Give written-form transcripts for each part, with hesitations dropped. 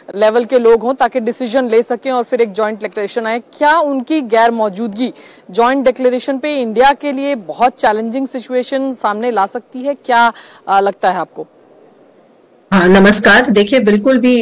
Level के लोग हों ताकि डिसीजन ले सकें और फिर एक जॉइंट डिक्लेरेशन आए। क्या उनकी गैर मौजूदगी जॉइंट डिक्लेरेशन पे इंडिया के लिए बहुत चैलेंजिंग सिचुएशन सामने ला सकती है? क्या लगता है आपको? हाँ, नमस्कार। देखिए, बिल्कुल भी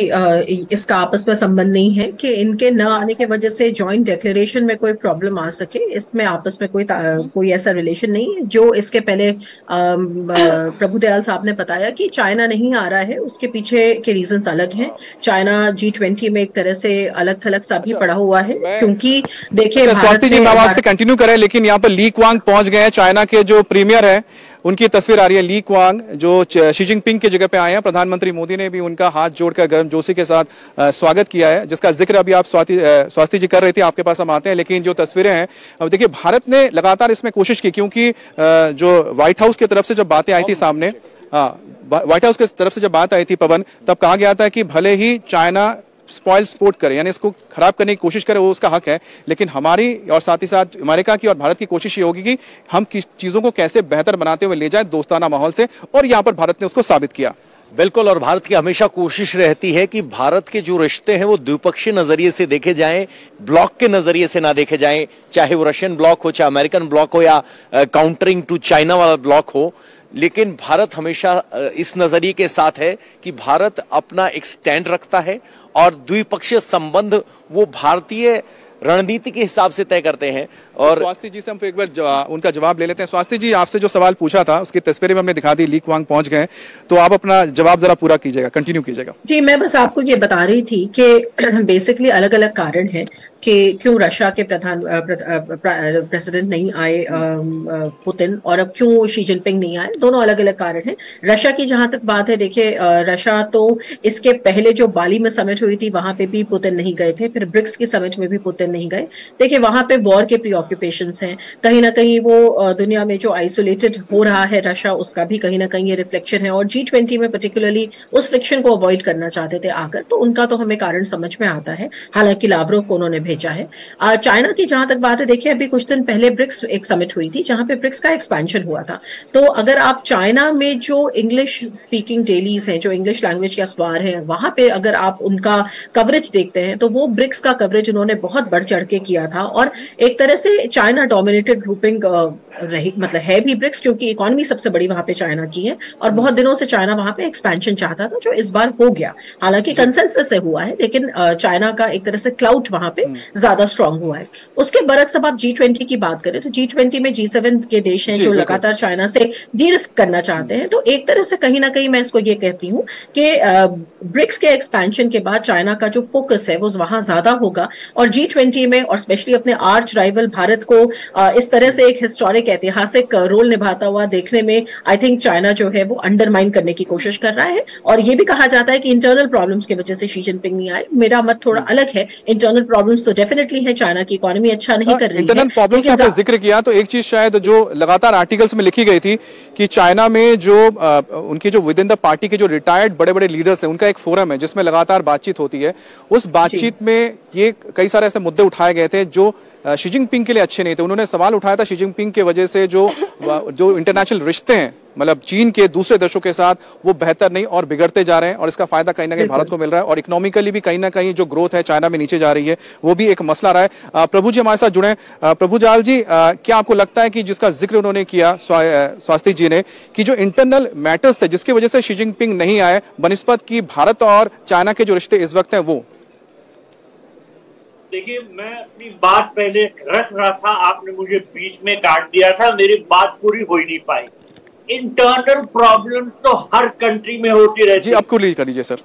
इसका आपस में संबंध नहीं है कि इनके न आने की वजह से जॉइंट डिक्लेरेशन में कोई प्रॉब्लम आ सके। इसमें आपस में कोई ऐसा रिलेशन नहीं है। जो इसके पहले प्रभुदयाल साहब ने बताया कि चाइना नहीं आ रहा है, उसके पीछे के रीजंस अलग हैं। चाइना G20 में एक तरह से अलग थलग सा भी पड़ा हुआ है, क्योंकि देखिए स्वास्थ्य जी, मैं आपसे कंटिन्यू करें, लेकिन यहाँ पर ली क्वांग पहुंच गए हैं। चाइना के जो प्रीमियर है उनकी तस्वीर आ रही है। ली क्वांग जो शी जिनपिंग की जगह पे आए हैं। प्रधानमंत्री मोदी ने भी उनका हाथ जोड़कर गर्मजोशी के साथ स्वागत किया है, जिसका जिक्र अभी आप स्वास्थ्य जी कर रहे थे। आपके पास हम आते हैं, लेकिन जो तस्वीरें हैं, अब देखिए भारत ने लगातार इसमें कोशिश की, क्योंकि जो व्हाइट हाउस की तरफ से जब बातें आई थी सामने, व्हाइट हाउस की तरफ से जब बात आई थी पवन, तब कहा गया था कि भले ही चाइना स्पॉइल स्पोर्ट करे, यानी इसको खराब करने की कोशिश करे, वो उसका हक है, लेकिन हमारी और साथ ही साथ अमेरिका की और भारत की कोशिश ये होगी कि हम चीजों को कैसे बेहतर बनाते हुए ले जाए दोस्ताना माहौल से, और यहां पर भारत ने उसको साबित किया। बिल्कुल, और भारत की हमेशा कोशिश रहती है कि भारत के जो रिश्ते हैं वो द्विपक्षीय नजरिए से देखे जाएं, ब्लॉक के नजरिए से ना देखे जाएं, चाहे वो रशियन ब्लॉक हो, चाहे अमेरिकन ब्लॉक हो, या काउंटरिंग टू चाइना वाला ब्लॉक हो। लेकिन भारत हमेशा इस नजरिए के साथ है कि भारत अपना एक स्टैंड रखता है और द्विपक्षीय संबंध वो भारतीय रणनीति के हिसाब से तय करते हैं। और स्वास्थ्य जी से हम एक बार उनका जवाब ले लेते हैं। स्वास्थ्य जी, आपसे जो सवाल पूछा था उसकी तस्वीरें में हमने दिखा दी। ली क्वांग पहुंच गए, तो आप अपना जवाब जरा पूरा कीजिएगा, कंटिन्यू कीजिएगा। जी, मैं बस आपको ये बता रही थी कि बेसिकली अलग अलग कारण है कि क्यों रशिया के प्रेसिडेंट नहीं आए, पुतिन, और अब क्यों शी जिनपिंग नहीं आए। दोनों अलग अलग कारण हैं। रशिया की जहां तक बात है, देखिए रशिया तो इसके पहले जो बाली में समिट हुई थी वहां पे भी पुतिन नहीं गए थे, फिर ब्रिक्स की समिट में भी पुतिन नहीं गए। देखिए वहां पे वॉर के प्रीऑक्यूपेशंस हैं, कहीं ना कहीं वो दुनिया में जो आइसोलेटेड हो रहा है रशिया, उसका भी कहीं ना कहीं ये रिफ्लेक्शन है। और G20 में पर्टिकुलरली उस फ्रिक्शन को अवॉइड करना चाहते थे आकर, तो उनका तो हमें कारण समझ में आता है। हालांकि लावरोव को उन्होंने भेजा है। चाइना की जहां तक बात है, देखिए अभी कुछ दिन पहले ब्रिक्स एक समिट हुई थी जहां पे ब्रिक्स का एक्सपेंशन हुआ था। तो अगर आप चाइना में जो इंग्लिश स्पीकिंग डेलीज हैं, जो इंग्लिश लैंग्वेज के अखबार हैं, वहां पे अगर आप उनका कवरेज देखते हैं तो वो ब्रिक्स का कवरेज उन्होंने बहुत बढ़ चढ़ के किया था। और एक तरह से चाइना डोमिनेटेड ग्रुपिंग रही, मतलब है भी ब्रिक्स, क्योंकि इकोनॉमी सबसे बड़ी वहां पे चाइना की है और बहुत दिनों से चाइना वहां पे एक्सपेंशन चाहता था, जो इस बार हो गया। हालांकि कंसेंसस से हुआ है, लेकिन चाइना का एक तरह से क्लाउट वहां पे ज्यादा स्ट्रांग हुआ है। उसके बरक्स अब आप G20 की बात करें तो G20 में G7 के देश हैं जो लगातार चाइना से डी-रिस्क करना चाहते हैं। तो एक तरह से कहीं ना कहीं मैं इसको ये कहती हूँ कि ब्रिक्स के एक्सपेंशन के बाद चाइना का जो फोकस है वो वहां ज्यादा होगा, और G20 में और स्पेशली अपने आर्च राइवल भारत को इस तरह से एक हिस्टोरिक ऐतिहासिक रोल निभाता हुआ देखने में आई थिंक चाइना जो है वो अंडरमाइन करने की कोशिश कर रहा है। और ये भी कहा जाता है कि इंटरनल प्रॉब्लम्स की वजह से शी जिनपिंग नहीं आए। मेरा मत थोड़ा अलग है। इंटरनल प्रॉब्लम्स तो डेफिनेटली है, चाइना की इकोनॉमी अच्छा नहीं कर रही है। इंटरनल प्रॉब्लम्स का आपने जिक्र किया, तो एक चीज शायद जो लगातार आर्टिकल्स में लिखी गई थी कि चाइना में जो उनके जो विद इन द पार्टी के जो रिटायर्ड बड़े बड़े लीडर्स हैं, उनका एक फोरम है जिसमें लगातार बातचीत होती है। उस बातचीत में ये कई सारे ऐसे मुद्दे उठाए गए थे जो शी जिनपिंग के लिए अच्छे नहीं थे। उन्होंने सवाल उठाया था शी जिनपिंग की वजह से जो इंटरनेशनल रिश्ते हैं, मतलब चीन के दूसरे देशों के साथ, वो बेहतर नहीं और बिगड़ते जा रहे हैं, और इसका फायदा कहीं ना कहीं भारत को मिल रहा है, और इकोनॉमिकली भी कहीं ना कहीं जो ग्रोथ है चाइना में नीचे जा रही है, वो भी एक मसला रहा है। प्रभु जी हमारे साथ जुड़े। प्रभुजाल जी, क्या आपको लगता है कि जिसका जिक्र उन्होंने किया स्वास्थ्य जी ने, कि जो इंटरनल मैटर्स थे जिसकी वजह से शी जिनपिंग नहीं आए, बनिस्बत की भारत और चाइना के जो रिश्ते इस वक्त हैं वो? देखिए, मैं अपनी बात पहले रख रहा था, आपने मुझे बीच में काट दिया था, मेरी बात पूरी हो ही नहीं पाई। इंटरनल प्रॉब्लम्स तो हर कंट्री में होती रहती है। जी, आपको लीड कर लीजिए सर।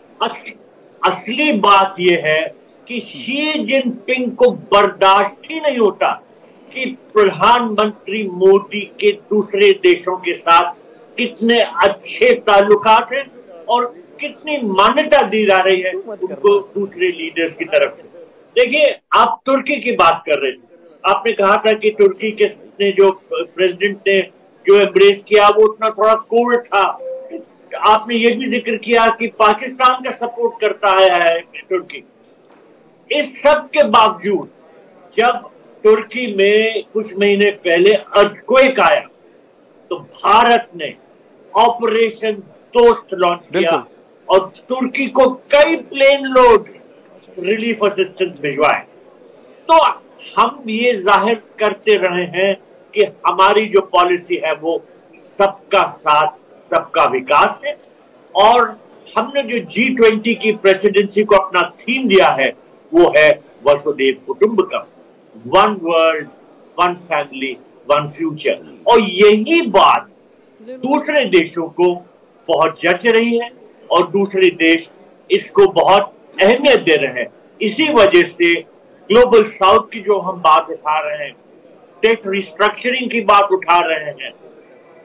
असली बात यह है कि शी जिनपिंग को बर्दाश्त ही नहीं होता कि प्रधानमंत्री मोदी के दूसरे देशों के साथ कितने अच्छे ताल्लुकात हैं और कितनी मान्यता दी जा रही है उनको दूसरे लीडर्स की तरफ से। देखिए, आप तुर्की की बात कर रहे थे, आपने कहा था कि तुर्की के ने जो प्रेसिडेंट ने जो एम्ब्रेस किया वो उतना थोड़ा कोल्ड था। आपने ये भी जिक्र किया कि पाकिस्तान का सपोर्ट करता है तुर्की। इस सब के बावजूद जब तुर्की में कुछ महीने पहले अर्थक्वेक आया तो भारत ने ऑपरेशन दोस्त लॉन्च किया और तुर्की को कई प्लेन लोड रिलीफ असिस्टेंस भिजवाए। तो हम ये जाहिर करते रहे हैं कि हमारी जो पॉलिसी है वो सबका साथ सबका विकास है। और हमने जो G20 की प्रेसिडेंसी को अपना थीम दिया है वो है वसुधैव कुटुंबकम, one world, one family, one future. और यही बात दूसरे देशों को बहुत जच रही है और दूसरे देश इसको बहुत अहमियत दे रहे हैं। इसी वजह से ग्लोबल साउथ की जो हम बात उठा रहे हैं, डेट रिस्ट्रक्चरिंग की बात उठा रहे हैं,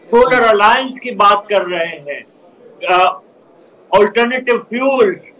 सोलर अलायंस की बात कर रहे हैं, ऑल्टरनेटिव फ्यूल्स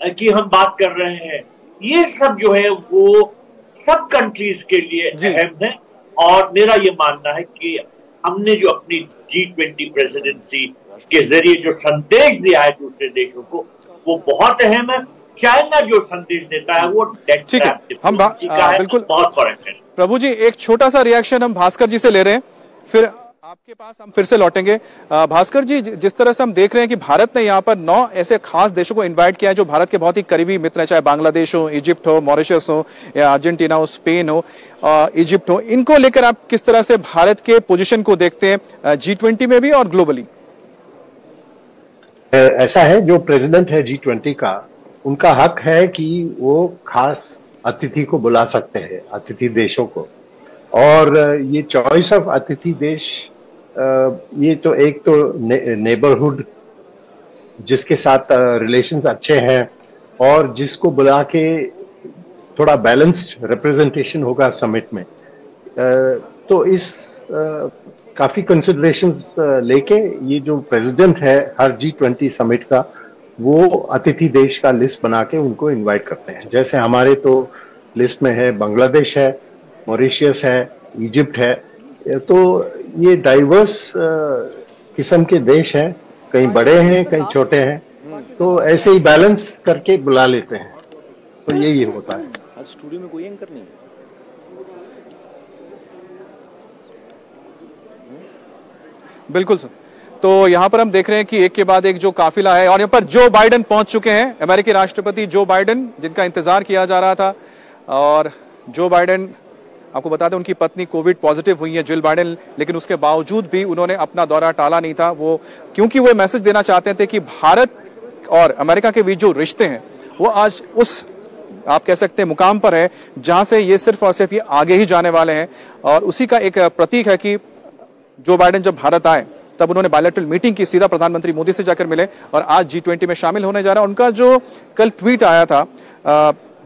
की हम बात कर रहे हैं, ये सब जो है वो सब कंट्रीज के लिए अहम है। और मेरा ये मानना है कि हमने जो अपनी G20 प्रेसिडेंसी के जरिए जो संदेश दिया है दूसरे देशों को वो बहुत अहम है। चाइना जो संदेश देता है वो डेट ट्रैप डिप्लोमेसी का है, बिल्कुल बहुत फर्क है। प्रभु जी, एक छोटा सा रिएक्शन हम भास्कर जी से ले रहे हैं, फिर आपके पास हम फिर से लौटेंगे। भास्कर जी, जिस तरह से हम देख रहे हैं कि भारत ने यहाँ पर 9 ऐसे खास देशों को इनवाइट किया है जो भारत के बहुत ही करीबी मित्र हैं, चाहे बांग्लादेश हो, इजिप्ट हो, मॉरिशस हो, या अर्जेंटीना हो, स्पेन हो, इजिप्ट हो, इनको लेकर आप किस तरह से भारत के पोजीशन को देखते हैं G20 में भी और ग्लोबली? ऐसा है, जो प्रेसिडेंट है G20 का, उनका हक है कि वो खास अतिथि को बुला सकते हैं, अतिथि देशों को। और ये चॉइस ऑफ अतिथि देश, ये तो एक तो नेबरहुड जिसके साथ रिलेशंस अच्छे हैं और जिसको बुला के थोड़ा बैलेंस्ड रिप्रेजेंटेशन होगा समिट में, तो इस काफी कंसिडरेशंस लेके ये जो प्रेसिडेंट है हर G20 समिट का, वो अतिथि देश का लिस्ट बना के उनको इनवाइट करते हैं। जैसे हमारे तो लिस्ट में है बांग्लादेश है, मॉरिशस है, इजिप्ट है। तो ये डाइवर्स किस्म के देश हैं, कहीं बड़े हैं कहीं छोटे हैं, तो ऐसे ही बैलेंस करके बुला लेते हैं। तो यही होता है। आज स्टूडियो में कोई एंकर नहीं, बिल्कुल सर। तो यहाँ पर हम देख रहे हैं कि एक के बाद एक जो काफिला है, और यहाँ पर जो बाइडेन पहुंच चुके हैं, अमेरिकी राष्ट्रपति जो बाइडेन, जिनका इंतजार किया जा रहा था। और जो बाइडेन, आपको बता दें, उनकी पत्नी कोविड पॉजिटिव हुई है, जिल बाइडेन, लेकिन उसके बावजूद भी उन्होंने अपना दौरा टाला नहीं था। वो क्योंकि वो मैसेज देना चाहते थे कि भारत और अमेरिका के बीच जो रिश्ते हैं वो आज उस, आप कह सकते हैं, मुकाम पर है जहां से ये सिर्फ और सिर्फ ये आगे ही जाने वाले हैं। और उसी का एक प्रतीक है कि जो बाइडेन जब भारत आए तब उन्होंने बायलैटरल मीटिंग की, सीधा प्रधानमंत्री मोदी से जाकर मिले और आज G20 में शामिल होने जा रहा है। उनका जो कल ट्वीट आया था,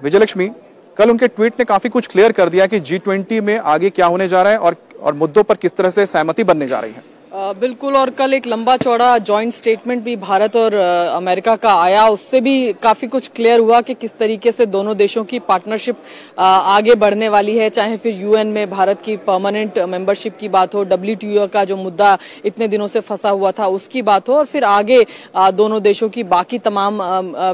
विजयलक्ष्मी, कल उनके ट्वीट ने काफी कुछ क्लियर कर दिया कि G20 में आगे क्या होने जा रहा है और मुद्दों पर किस तरह से सहमति बनने जा रही है। बिल्कुल। और कल एक लंबा चौड़ा जॉइंट स्टेटमेंट भी भारत और अमेरिका का आया, उससे भी काफी कुछ क्लियर हुआ कि किस तरीके से दोनों देशों की पार्टनरशिप आगे बढ़ने वाली है। चाहे फिर UN में भारत की परमानेंट मेंबरशिप की बात हो, WTO का जो मुद्दा इतने दिनों से फंसा हुआ था उसकी बात हो, और फिर आगे दोनों देशों की बाकी तमाम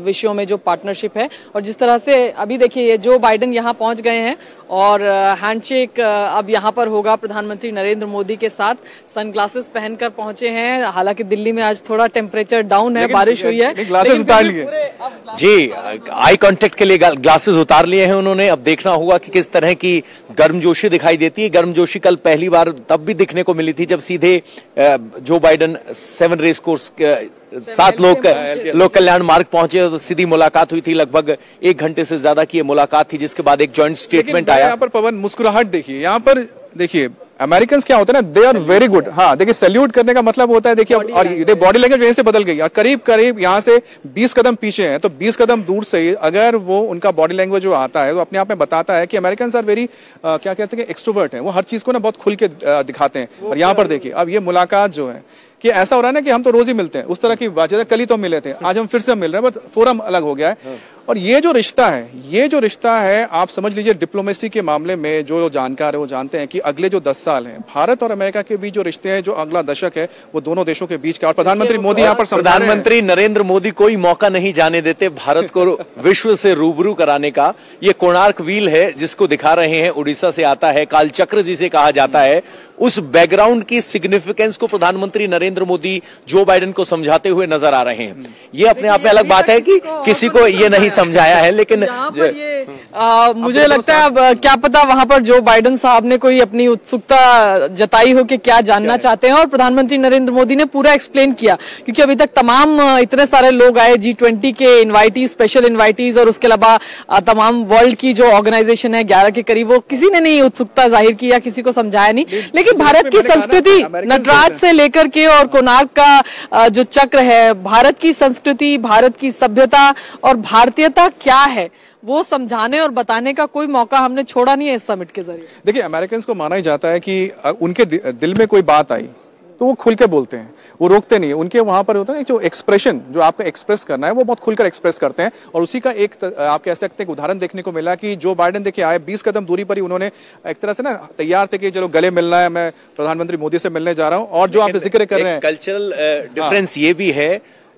विषयों में जो पार्टनरशिप है। और जिस तरह से अभी देखिए, ये जो बाइडेन यहाँ पहुंच गए हैं और हैंडशेक अब यहाँ पर होगा प्रधानमंत्री नरेंद्र मोदी के साथ, सनग्लासेस पहनकर पहुंचे हैं। हालांकि दिल्ली में आज थोड़ा टेम्परेचर डाउन है, बारिश हुई है, ग्लासेस उतार लिए जी, आई कांटेक्ट के लिए ग्लासेस उतार लिए हैं उन्होंने। अब देखना होगा कि किस तरह की गर्मजोशी दिखाई देती है। गर्मजोशी कल पहली बार तब भी दिखने को मिली थी जब सीधे जो बाइडेन 7 रेस कोर्स 7 लोक कल्याण मार्ग पहुंचे तो सीधी मुलाकात हुई थी। लगभग 1 घंटे से ज्यादा की मुलाकात थी, जिसके बाद एक जॉइंट स्टेटमेंट आया। यहाँ पर पवन मुस्कुराहट देखिए, यहाँ पर देखिए अमेरिकन क्या होता है ना, दे आर वेरी गुड। हाँ देखिए, सैल्यूट करने का मतलब होता है, देखिए, और ये बॉडी लैंग्वेज यहीं से बदल गई और करीब करीब यहाँ से 20 कदम पीछे हैं, तो 20 कदम दूर से ही अगर वो उनका बॉडी लैंग्वेज जो आता है तो अपने आप में बताता है कि अमेरिकन आर वेरी क्या कहते हैं, एक्सट्रोवर्ट है। वो हर चीज को ना बहुत खुल के दिखाते हैं। और यहाँ पर देखिए, अब ये मुलाकात जो है कि ऐसा हो रहा है ना कि हम तो रोज ही मिलते हैं, उस तरह की बात है। कल ही तो मिले थे, आज हम फिर से मिल रहे हैं, बट फोरम अलग हो गया है। और ये जो रिश्ता है आप समझ लीजिए डिप्लोमेसी के मामले में जो जानकार है वो जानते हैं कि अगले जो 10 साल हैं भारत और अमेरिका के बीच जो रिश्ते हैं, जो अगला दशक है वो दोनों देशों के बीच का। और प्रधानमंत्री मोदी यहाँ पर प्रधानमंत्री नरेंद्र मोदी कोई मौका नहीं जाने देते भारत को विश्व से रूबरू कराने का। ये कोणार्क व्हील है जिसको दिखा रहे हैं, उड़ीसा से आता है, कालचक्र जिसे कहा जाता है। उस बैकग्राउंड की सिग्निफिकेंस को प्रधानमंत्री नरेंद्र मोदी जो बाइडेन को समझाते हुए नजर आ रहे हैं। ये अपने आप में अलग बात है कि किसी को ये नहीं समझाया है, लेकिन मुझे लगता है अब क्या पता वहां पर जो बाइडेन साहब ने कोई अपनी उत्सुकता जताई हो कि क्या जानना चाहते हैं, और प्रधानमंत्री नरेंद्र मोदी ने पूरा एक्सप्लेन किया। क्योंकि अभी तक तमाम इतने सारे लोग आए G20 के इनवाइटीज, स्पेशल इनवाइटीज, और उसके अलावा तमाम वर्ल्ड की जो ऑर्गेनाइजेशन है 11 के करीब, वो किसी ने नहीं उत्सुकता जाहिर की या किसी को समझाया नहीं। लेकिन भारत की संस्कृति नटराज से लेकर के और कोणार्क का जो चक्र है, भारत की संस्कृति, भारत की सभ्यता और भारतीयता क्या है वो समझाने और बताने का कोई मौका हमने छोड़ा नहीं है इस समिट के जरिए। देखिए अमेरिकन को माना ही जाता है कि उनके दिल में कोई बात आई तो वो खुल के बोलते हैं, वो रोकते नहीं है। उनके वहां पर होता है जो एक्सप्रेशन, जो आपको एक्सप्रेस करना है वो बहुत खुलकर एक्सप्रेस करते हैं। और उसी का एक आप कह सकते हैं उदाहरण देखने को मिला कि जो बाइडेन देखिए आए 20 कदम दूरी पर ही उन्होंने एक तरह से ना तैयार थे कि चलो गले मिलना है, मैं प्रधानमंत्री मोदी से मिलने जा रहा हूं। और जो आप जिक्र कर रहे हैं कल्चरल डिफरेंस ये भी है,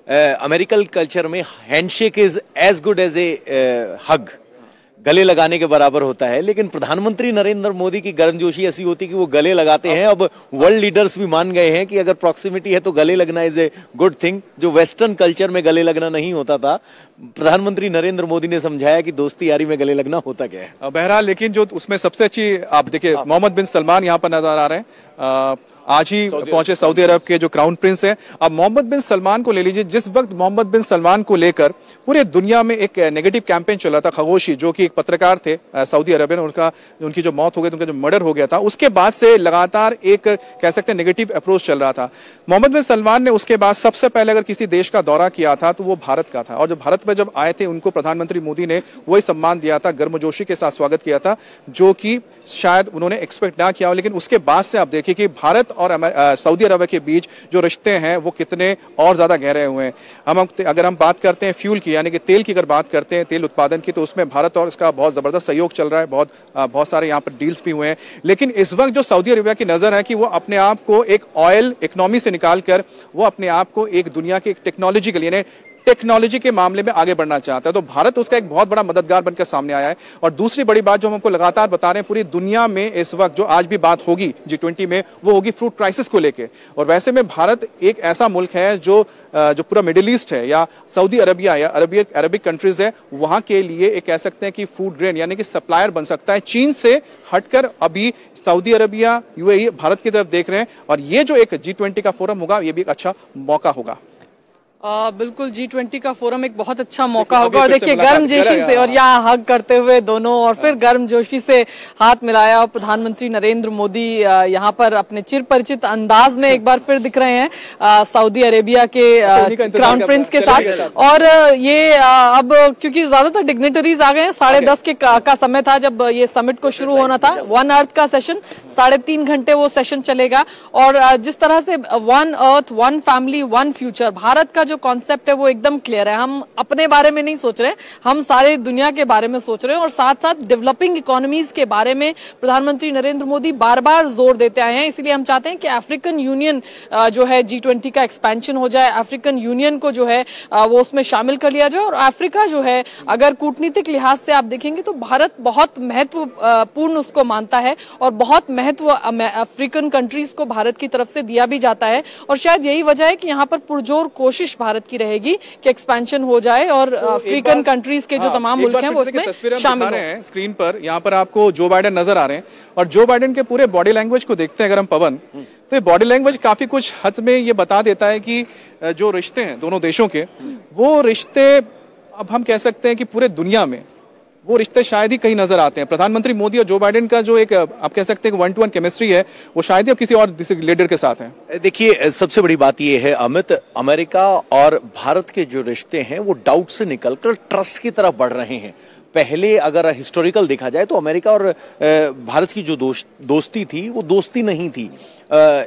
अमेरिकन कल्चर में handshake is as good as a hug, गले लगाने के बराबर होता है। लेकिन प्रधानमंत्री नरेंद्र मोदी की गर्मजोशी ऐसी होती है कि वो गले लगाते हैं। अब वर्ल्ड लीडर्स भी मान गए हैं कि अगर प्रॉक्सिमिटी है तो गले लगना इज ए गुड थिंग, जो वेस्टर्न कल्चर में गले लगना नहीं होता था। प्रधानमंत्री नरेंद्र मोदी ने समझाया कि दोस्ती यारी में गले लगना होता क्या है। बहरहाल लेकिन जो उसमें सबसे अच्छी आप देखिए मोहम्मद बिन सलमान यहाँ पर नजर आ रहे हैं, आज ही पहुंचे सऊदी अरब के जो क्राउन प्रिंस हैं। अब मोहम्मद बिन सलमान को ले लीजिए, जिस वक्त मोहम्मद बिन सलमान को लेकर पूरे दुनिया में एक नेगेटिव कैंपेन चला था, खगोशी जो कि एक पत्रकार थे सऊदी अरब में, उनकी जो मौत हो गई, उनका जो मर्डर हो गया था, उसके बाद से लगातार एक कह सकते हैं नेगेटिव अप्रोच चल रहा था। मोहम्मद बिन सलमान ने उसके बाद सबसे पहले अगर किसी देश का दौरा किया था तो वो भारत का था। और जब भारत में जब आए थे उनको प्रधानमंत्री मोदी ने वही सम्मान दिया था, गर्मजोशी के साथ स्वागत किया था, जो कि शायद उन्होंने एक्सपेक्ट ना किया हो। लेकिन उसके बाद से आप देखिए कि भारत और सऊदी अरब के बीच जो रिश्ते हैं वो कितने और ज्यादा गहरे हुए हैं। अगर हम बात करते हैं फ्यूल की, यानी कि तेल की अगर बात करते हैं, तेल उत्पादन की, तो उसमें भारत और इसका बहुत जबरदस्त सहयोग चल रहा है। बहुत सारे यहाँ पर डील्स भी हुए हैं। लेकिन इस वक्त जो सऊदी अरबिया की नजर है कि वो अपने आप को एक ऑयल इकोनॉमी से निकालकर वो अपने आप को एक दुनिया के टेक्नोलॉजिकल यानी टेक्नोलॉजी के मामले में आगे बढ़ना चाहता है, तो भारत उसका एक बहुत बड़ा मददगार बनकर सामने आया है। और दूसरी बड़ी बात जो हम आपको लगातार बता रहे हैं, पूरी दुनिया में इस वक्त जो आज भी बात होगी G20 में, वो होगी फ्रूट क्राइसिस को लेके। और वैसे में भारत एक ऐसा मुल्क है जो पूरा मिडिल ईस्ट है या सऊदी अरबिया या अरबिक कंट्रीज है, वहां के लिए एक कह सकते हैं कि फूड ग्रेन यानी कि सप्लायर बन सकता है। चीन से हटकर अभी सऊदी अरबिया, UAE भारत की तरफ देख रहे हैं। और ये जो एक G20 का फोरम होगा, ये भी एक अच्छा मौका होगा। बिल्कुल G20 का फोरम एक बहुत अच्छा मौका होगा। और देखिए गर्मजोशी से और यहाँ हग करते हुए दोनों, और फिर गर्मजोशी से हाथ मिलाया, और प्रधानमंत्री नरेंद्र मोदी यहाँ पर अपने चिर परिचित अंदाज में एक बार फिर दिख रहे हैं सऊदी अरेबिया के क्राउन प्रिंस के साथ। और ये अब क्योंकि ज्यादातर डिग्नेटरीज आ गए हैं, 10:30 का समय था जब ये समिट को शुरू होना था। वन अर्थ का सेशन 3.5 घंटे वो सेशन चलेगा। और जिस तरह से one earth, one family, one future, Bharat का जो कॉन्सेप्ट है वो एकदम क्लियर है। हम अपने बारे में नहीं सोच रहे, हम सारे दुनिया के बारे में सोच रहे हैं। और साथ साथ डेवलपिंग इकोनॉमीज के बारे में प्रधानमंत्री नरेंद्र मोदी बार बार जोर देते आए हैं। इसलिए हम चाहते हैं कि अफ्रीकन यूनियन जो है G20 का एक्सपेंशन हो जाए, अफ्रीकन यूनियन को जो है वो उसमें शामिल कर लिया जाए। और अफ्रीका जो है अगर कूटनीतिक लिहाज से आप देखेंगे तो भारत बहुत महत्वपूर्ण उसको मानता है, और बहुत महत्व अफ्रीकन कंट्रीज को भारत की तरफ से दिया भी जाता है। और शायद यही वजह है कि यहाँ पर पुरजोर कोशिश भारत की रहेगी कि एक्सपेंशन हो जाए और अफ्रीकन कंट्रीज के जो तमाम मुल्क हैं वो उसमें शामिल हो। स्क्रीन पर यहाँ पर आपको जो बाइडेन नजर आ रहे हैं, और जो बाइडेन के पूरे बॉडी लैंग्वेज को देखते हैं अगर हम पवन, तो ये बॉडी लैंग्वेज काफी कुछ हद में ये बता देता है कि जो रिश्ते हैं दोनों देशों के, वो रिश्ते अब हम कह सकते हैं कि पूरे दुनिया में वो रिश्ते शायद ही कहीं नजर आते हैं। प्रधानमंत्री मोदी और जो बाइडेन का जो एक आप कह सकते हैं 1-to-1 केमिस्ट्री है, वो शायद ही अब किसी और लीडर के साथ है। देखिए सबसे बड़ी बात यह है अमित, अमेरिका और भारत के जो रिश्ते हैं वो डाउट से निकलकर ट्रस्ट की तरफ बढ़ रहे हैं। पहले अगर हिस्टोरिकल देखा जाए तो अमेरिका और भारत की जो दोस्ती थी वो दोस्ती नहीं थी।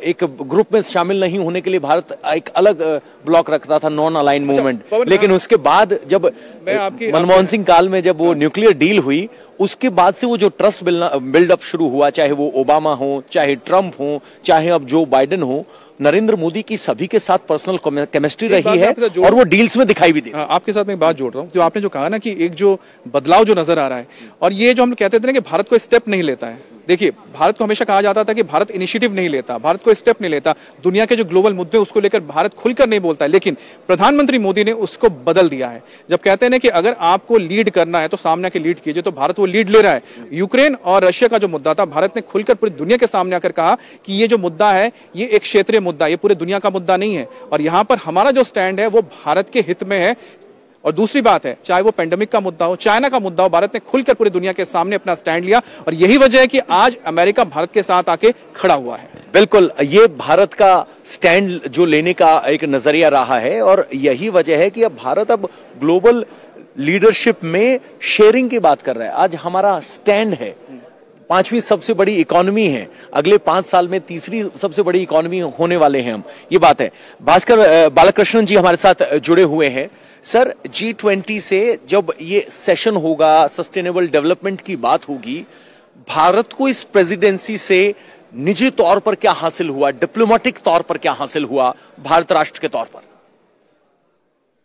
एक ग्रुप में शामिल नहीं होने के लिए भारत एक अलग ब्लॉक रखता था, नॉन अलाइन मूवमेंट। लेकिन उसके बाद जब मनमोहन सिंह काल में जब वो न्यूक्लियर डील हुई, उसके बाद से वो जो ट्रस्ट बिल्डअप शुरू हुआ, चाहे वो ओबामा हो, चाहे ट्रंप हो, चाहे अब जो बाइडेन हो, नरेंद्र मोदी की सभी के साथ पर्सनल केमिस्ट्री रही है और वो डील्स में दिखाई भी दी। आपके साथ मैं एक बात जोड़ रहा हूं, जो आपने जो कहा ना कि एक जो बदलाव जो नजर आ रहा है, और ये जो हम कहते थे ना कि भारत कोई स्टेप नहीं लेता है। देखिए, भारत को हमेशा कहा जाता था कि भारत इनिशिएटिव नहीं लेता, भारत कोई स्टेप नहीं लेता, दुनिया के जो ग्लोबल मुद्दे उसको लेकर भारत खुलकर नहीं बोलता है। लेकिन प्रधानमंत्री मोदी ने उसको बदल दिया है। जब कहते हैं ना कि अगर आपको लीड करना है तो सामने के लीड कीजिए, तो भारत वो लीड ले रहा है। यूक्रेन और रशिया का जो मुद्दा था, भारत ने खुलकर पूरी दुनिया के सामने आकर कहा कि ये जो मुद्दा है ये एक क्षेत्रीय मुद्दा, ये पूरे दुनिया का मुद्दा नहीं है, और यहां पर हमारा जो स्टैंड है वो भारत के हित में है। और दूसरी बात है, चाहे वो पेंडेमिक का मुद्दा हो, चाइना का मुद्दा हो, भारत ने खुलकर पूरी दुनिया के सामने अपना स्टैंड लिया, और यही वजह है कि आज अमेरिका भारत के साथ आके खड़ा हुआ है। बिल्कुल, ये भारत का स्टैंड जो लेने का एक नजरिया रहा है, और यही वजह है कि अब भारत अब ग्लोबल लीडरशिप में शेयरिंग की बात कर रहा है। आज हमारा स्टैंड है, 5वीं सबसे बड़ी इकोनॉमी है, अगले 5 साल में 3री सबसे बड़ी इकोनॉमी होने वाले हैं हम, ये बात है। भास्कर बालकृष्णन जी हमारे साथ जुड़े हुए हैं। सर, G20 से जब ये सेशन होगा, सस्टेनेबल डेवलपमेंट की बात होगी, भारत को इस प्रेसिडेंसी से निजी तौर पर क्या हासिल हुआ, डिप्लोमेटिक तौर पर क्या हासिल हुआ, भारत राष्ट्र के तौर पर?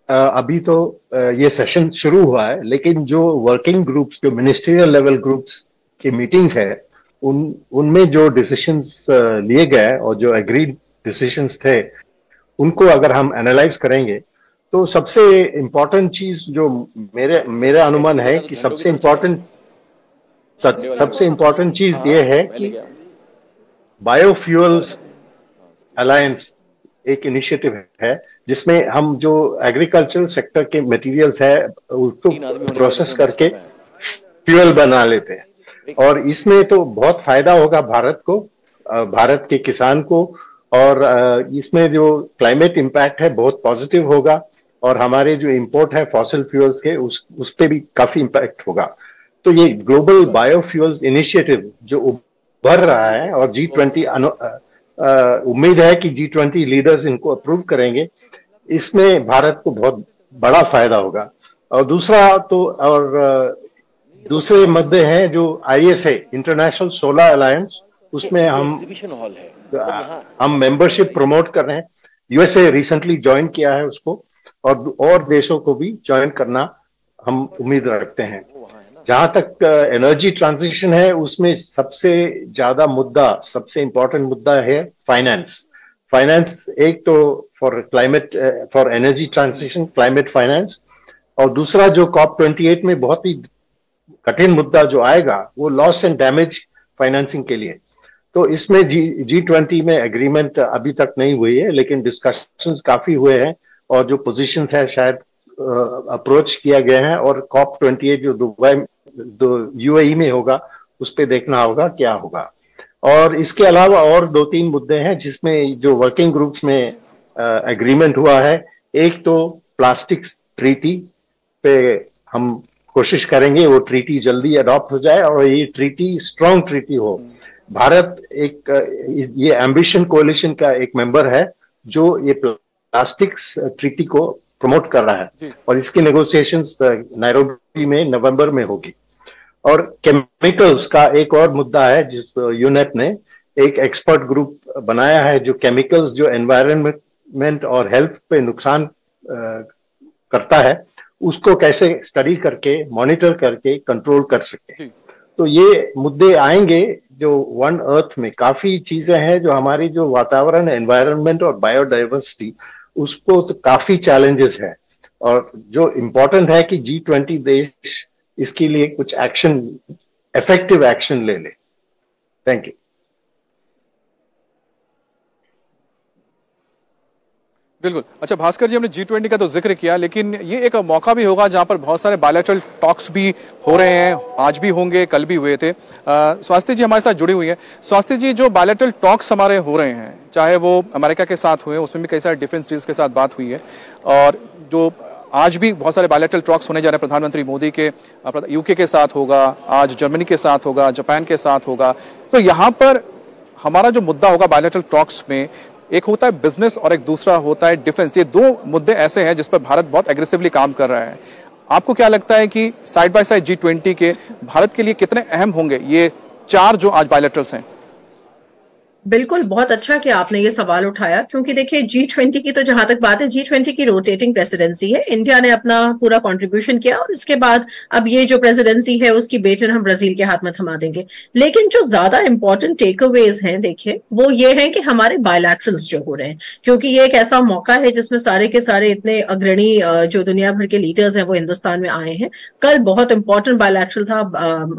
अभी तो ये सेशन शुरू हुआ है, लेकिन जो वर्किंग ग्रुप्स, जो मिनिस्ट्रियल लेवल ग्रुप्स की मीटिंग्स है, उनमें जो डिसीजंस लिए गए और जो एग्रीड डिसीजंस थे, उनको अगर हम एनालाइज करेंगे तो सबसे इम्पोर्टेंट चीज जो मेरा अनुमान है कि सबसे इम्पोर्टेंट चीज ये है कि बायोफ्यूल्स अलायंस एक इनिशिएटिव है, जिसमें हम जो एग्रीकल्चरल सेक्टर के मटेरियल्स है उसको प्रोसेस करके फ्यूल बना लेते हैं, और इसमें तो बहुत फायदा होगा भारत को, भारत के किसान को, और इसमें जो क्लाइमेट इम्पैक्ट है बहुत पॉजिटिव होगा, और हमारे जो इंपोर्ट है फॉसिल फ्यूल्स के उस पे भी काफी इम्पैक्ट होगा। तो ये ग्लोबल बायोफ्यूल्स इनिशिएटिव जो उभर रहा है, और G20 उम्मीद है कि G20 लीडर्स इनको अप्रूव करेंगे, इसमें भारत को बहुत बड़ा फायदा होगा। और दूसरे मुद्दे हैं जो ISA इंटरनेशनल सोलर अलायंस, उसमें हम मेंबरशिप प्रमोट कर रहे हैं। USA रिसेंटली ज्वाइन किया है उसको, और देशों को भी ज्वाइन करना हम उम्मीद रखते हैं। जहां तक एनर्जी ट्रांजिशन है, उसमें सबसे ज्यादा मुद्दा, सबसे इंपॉर्टेंट मुद्दा है फाइनेंस। एक तो for energy transition climate finance, और दूसरा जो COP28 में बहुत ही कठिन मुद्दा जो आएगा वो लॉस एंड डैमेज फाइनेंसिंग के लिए। तो इसमें G20 में एग्रीमेंट अभी तक नहीं हुई है, लेकिन डिस्कशंस काफी हुए हैं, और जो पोजीशंस है शायद अप्रोच किया गया है, और COP28 जो UAE में होगा उस पे देखना होगा क्या होगा। और इसके अलावा और 2-3 मुद्दे हैं जिसमें जो वर्किंग ग्रुप्स में एग्रीमेंट हुआ है। एक तो प्लास्टिक्स ट्रीटी पे हम कोशिश करेंगे वो ट्रीटी जल्दी अडॉप्ट हो जाए, और ये ट्रीटी स्ट्रॉन्ग ट्रीटी हो। भारत ये एम्बिशन कोalition का एक मेंबर है जो ये प्लास्टिक्स ट्रीटी को प्रमोट कर रहा है, और इसकी नेगोशिएशंस नैरोबी में नवंबर में होगी। और केमिकल्स का एक और मुद्दा है, जिस यूनेप ने एक एक्सपर्ट ग्रुप बनाया है जो केमिकल्स जो एनवायरनमेंट और हेल्थ पे नुकसान करता है उसको कैसे स्टडी करके, मॉनिटर करके कंट्रोल कर सके। तो ये मुद्दे आएंगे जो वन अर्थ में काफी चीजें हैं जो हमारी जो वातावरण, एनवायरनमेंट और बायोडाइवर्सिटी, उसको तो काफी चैलेंजेस है, और जो इम्पोर्टेंट है कि G20 देश इसके लिए कुछ एक्शन, इफेक्टिव एक्शन ले ले। Thank you. बिल्कुल। अच्छा भास्कर जी, हमने G20 का तो जिक्र किया, लेकिन ये एक मौका भी होगा जहां पर बहुत सारे बायलैटरल टॉक्स भी हो रहे हैं, आज भी होंगे, कल भी हुए थे। स्वास्थ्य जी हमारे साथ जुड़ी हुई है। स्वास्थ्य जी, जो बायलैटरल टॉक्स हमारे हो रहे हैं, चाहे वो अमेरिका के साथ हुए, उसमें भी कई सारे डिफेंस डील्स के साथ बात हुई है, और जो आज भी बहुत सारे बायलैटरल टॉक्स होने जा रहे हैं प्रधानमंत्री मोदी के, यूके के साथ होगा, आज जर्मनी के साथ होगा, जापान के साथ होगा। तो यहाँ पर हमारा जो मुद्दा होगा बायलैटरल टॉक्स में, एक होता है बिजनेस और एक दूसरा होता है डिफेंस। ये दो मुद्दे ऐसे हैं जिस पर भारत बहुत एग्रेसिवली काम कर रहा है। आपको क्या लगता है कि साइड बाय साइड G20 के भारत के लिए कितने अहम होंगे ये 4 जो आज बायलैटरल्स हैं? बिल्कुल, बहुत अच्छा कि आपने ये सवाल उठाया, क्योंकि देखिए G20 की तो जहां तक बात है, G20 की रोटेटिंग प्रेसिडेंसी है। इंडिया ने अपना पूरा कंट्रीब्यूशन किया और इसके बाद अब ये जो प्रेसिडेंसी है उसकी बेटन हम ब्राजील के हाथ में थमा देंगे। लेकिन जो ज्यादा इंपॉर्टेंट टेकअवेज हैं देखिए वो ये है कि हमारे बायलैटरल्स जो हो रहे हैं, क्योंकि ये एक ऐसा मौका है जिसमें सारे के सारे इतने अग्रणी जो दुनिया भर के लीडर्स हैं वो हिंदुस्तान में आए हैं। कल बहुत इंपॉर्टेंट बायलैटरल था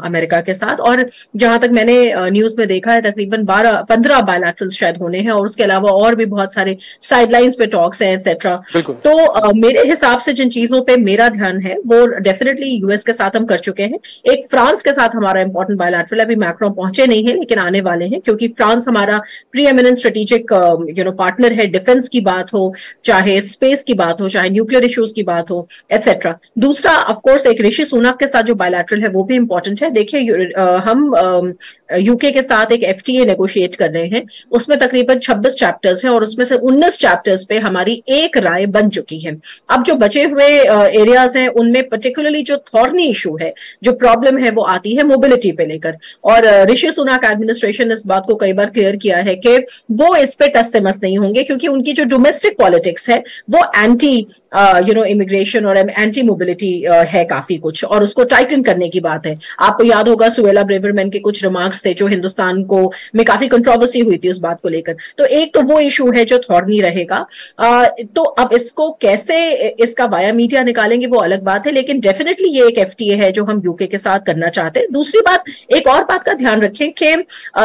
अमेरिका के साथ, और जहां तक मैंने न्यूज में देखा है तकरीबन 15 बायलैटरल शायद होने हैं, और उसके अलावा और भी बहुत सारे साइडलाइंस पे टॉक्स हैं एटसेट्रा। तो मेरे हिसाब से जिन चीजों पे मेरा ध्यान है वो डेफिनेटली यूएस के साथ हम कर चुके हैं। एक फ्रांस के साथ हमारा इंपॉर्टेंट बायलैटरल, अभी मैक्रोन पहुंचे नहीं है लेकिन आने वाले हैं, क्योंकि फ्रांस हमारा प्री एमिनेंट स्ट्रेटेजिक पार्टनर है। डिफेंस की बात हो, चाहे स्पेस की बात हो, चाहे न्यूक्लियर इश्यूज की बात हो एटसेट्रा। दूसरा ऑफकोर्स एक ऋषि सुनक के साथ जो बायलैटरल है वो भी इंपॉर्टेंट है। देखिए हम यूके के साथ एक FTA नेगोशिएट कर रहे हैं, उसमें तकरीबन 26 चैप्टर्स हैं और उसमें से 19 चैप्टर्स पे हमारी एक राय बन चुकी है। अब जो बचे हुए एरियाज हैं उनमें पर्टिकुलरली जो थॉर्नी इशू है, जो प्रॉब्लम है वो आती है मोबिलिटी पे लेकर, और ऋषि सुनक एडमिनिस्ट्रेशन ने इस बात को कई बार क्लियर किया है कि वो इस पे टस से मस नहीं होंगे, क्योंकि उनकी जो डोमेस्टिक पॉलिटिक्स है वो एंटी इमिग्रेशन और एंटी मोबिलिटी है काफी कुछ, और उसको टाइटन करने की बात है। आपको याद होगा सुएला ब्रेवरमैन के कुछ रिमार्क्स थे जो हिंदुस्तान को में काफी कंट्रोवर्सी हुई थी उस बात को लेकर। तो एक तो वो इशू है जो थॉर्नी रहेगा। तो अब इसको कैसे इसका वाया मीडिया निकालेंगे वो अलग बात है, लेकिन डेफिनेटली ये एक FTA है जो हम यूके के साथ करना चाहते हैं। दूसरी बात, एक और बात का ध्यान रखें कि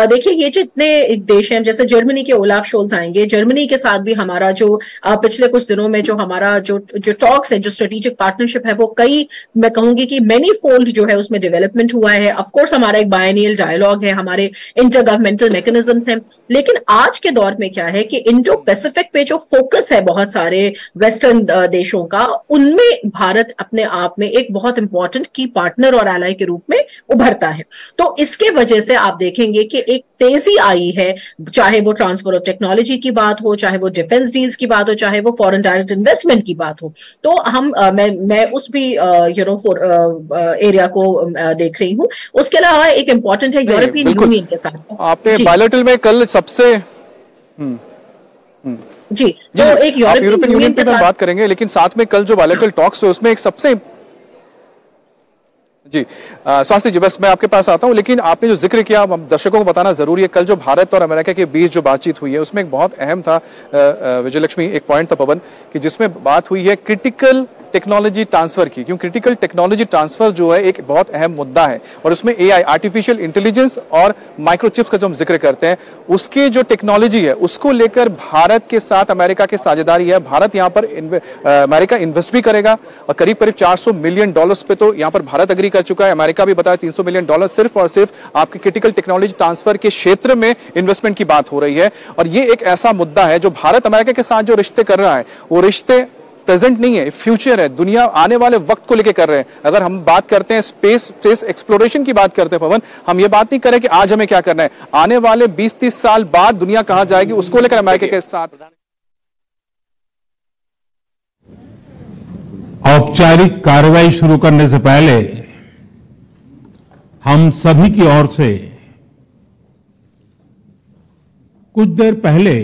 देखिए ये जितने देश हैं, जैसे जर्मनी के ओलाफ शोल्स आएंगे, जर्मनी के साथ भी हमारा जो पिछले कुछ दिनों में जो हमारा जो टॉक्स है, जो स्ट्रेटेजिक पार्टनरशिप है, वो कई, मैं कहूंगी कि मैनी फोल्ड जो है उसमें डेवलपमेंट हुआ है। ऑफकोर्स हमारा एक बायनियल डायलॉग है, हमारे इंटर गवर्नमेंटल मैकेनिज्म्स हैं, लेकिन आज के दौर में क्या है कि इंडो पैसिफिक पे जो फोकस है बहुत सारे वेस्टर्न देशों का, उनमें भारत अपने आप में एक बहुत इंपॉर्टेंट की पार्टनर और एलाई के रूप में उभरता है। तो इसके वजह से आप देखेंगे कि एक तेजी आई है, चाहे वो ट्रांसफर ऑफ टेक्नोलॉजी की बात हो, चाहे वो डिफेंस डील्स की बात हो, चाहे वो फॉरेन डायरेक्ट इन्वेस्टमेंट की बात हो। तो हम मैं उस भी एरिया को देख रही हूं। उसके अलावा एक इंपॉर्टेंट है यूरोपियन यूनियन के साथ। आपने बायलैटरल में कल सबसे जी, तो एक यूरोपियन यूनियन के साथ बात करेंगे, लेकिन साथ में कल जो बायलैटरल टॉक्स है उसमें एक सबसे जी स्वास्थ्य जी, बस मैं आपके पास आता हूं, लेकिन आपने जो जिक्र किया दर्शकों को बताना जरूरी है। कल जो भारत और अमेरिका के बीच जो बातचीत हुई है उसमें एक बहुत अहम था, विजयलक्ष्मी, एक पॉइंट था पवन, कि जिसमें बात हुई है क्रिटिकल टेक्नोलॉजी ट्रांसफर की। क्यों क्रिटिकल टेक्नोलॉजी ट्रांसफर जो है एक बहुत अहम मुद्दा है, और उसमें AI, आर्टिफिशियल इंटेलिजेंस और माइक्रोचिप्स का जो हम जिक्र करते हैं, उसके जो टेक्नोलॉजी है उसको लेकर भारत के साथ अमेरिका की साझेदारी है। भारत यहाँ पर अमेरिका इन्वेस्ट भी करेगा, और करीब करीब $400 मिलियन पे तो यहाँ पर भारत अग्री कर चुका है। अमेरिका भी बताया $300 मिलियन सिर्फ और सिर्फ आपके क्रिटिकल टेक्नोलॉजी ट्रांसफर के क्षेत्र में इन्वेस्टमेंट की बात हो रही है। और ये एक ऐसा मुद्दा है जो भारत अमेरिका के साथ जो रिश्ते कर रहा है, वो रिश्ते प्रेजेंट नहीं है, फ्यूचर है, दुनिया आने वाले वक्त को लेकर कर रहे हैं। अगर हम बात करते हैं स्पेस एक्सप्लोरेशन की बात करते हैं पवन, हम ये बात नहीं करें कि आज हमें क्या करना है, आने वाले 20-30 साल बाद दुनिया कहां जाएगी उसको लेकर अमेरिका के साथ। औपचारिक कार्रवाई शुरू करने से पहले हम सभी की ओर से कुछ देर पहले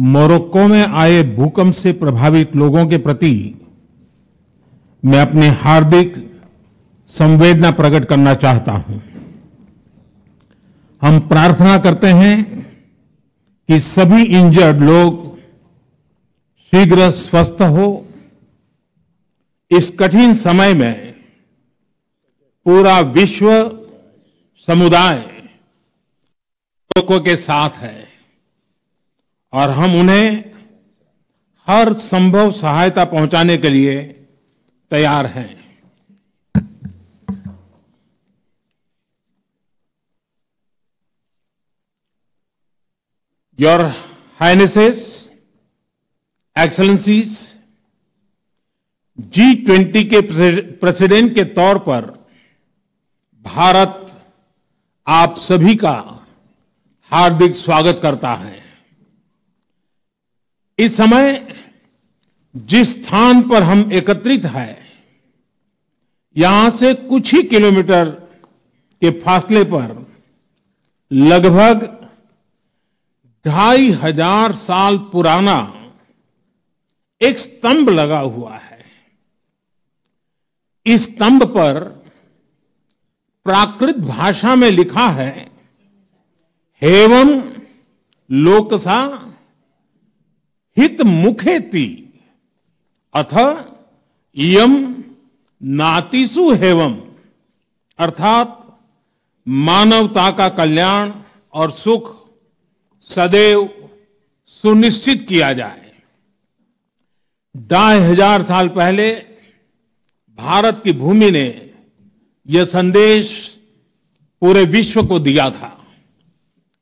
मोरक्को में आए भूकंप से प्रभावित लोगों के प्रति मैं अपनी हार्दिक संवेदना प्रकट करना चाहता हूं। हम प्रार्थना करते हैं कि सभी इंजर्ड लोग शीघ्र स्वस्थ हो। इस कठिन समय में पूरा विश्व समुदाय लोगों के साथ है और हम उन्हें हर संभव सहायता पहुंचाने के लिए तैयार हैं। Your Highnesses, Excellencies, G20 के प्रेसिडेंट के तौर पर भारत आप सभी का हार्दिक स्वागत करता है। इस समय जिस स्थान पर हम एकत्रित हैं, यहां से कुछ ही किलोमीटर के फासले पर लगभग 2500 साल पुराना एक स्तंभ लगा हुआ है। इस स्तंभ पर प्राकृत भाषा में लिखा है, हेवम लोकसा हित मुखेति अथ इयम नातिसु हेवम, अर्थात मानवता का कल्याण और सुख सदैव सुनिश्चित किया जाए। 2500 साल पहले भारत की भूमि ने यह संदेश पूरे विश्व को दिया था।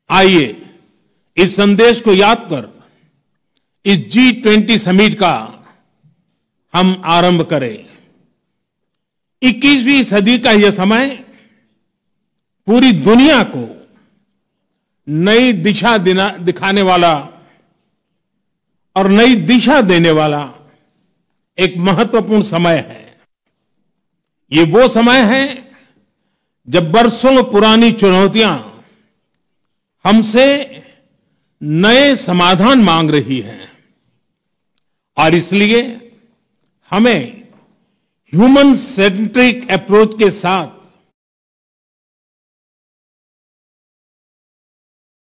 आइए इस संदेश को याद कर इस G20 समिट का हम आरंभ करें। 21वीं सदी का यह समय पूरी दुनिया को नई दिशा दिखाने वाला और नई दिशा देने वाला एक महत्वपूर्ण समय है। ये वो समय है जब वर्षों पुरानी चुनौतियां हमसे नए समाधान मांग रही हैं और इसलिए हमें ह्यूमन सेंट्रिक अप्रोच के साथ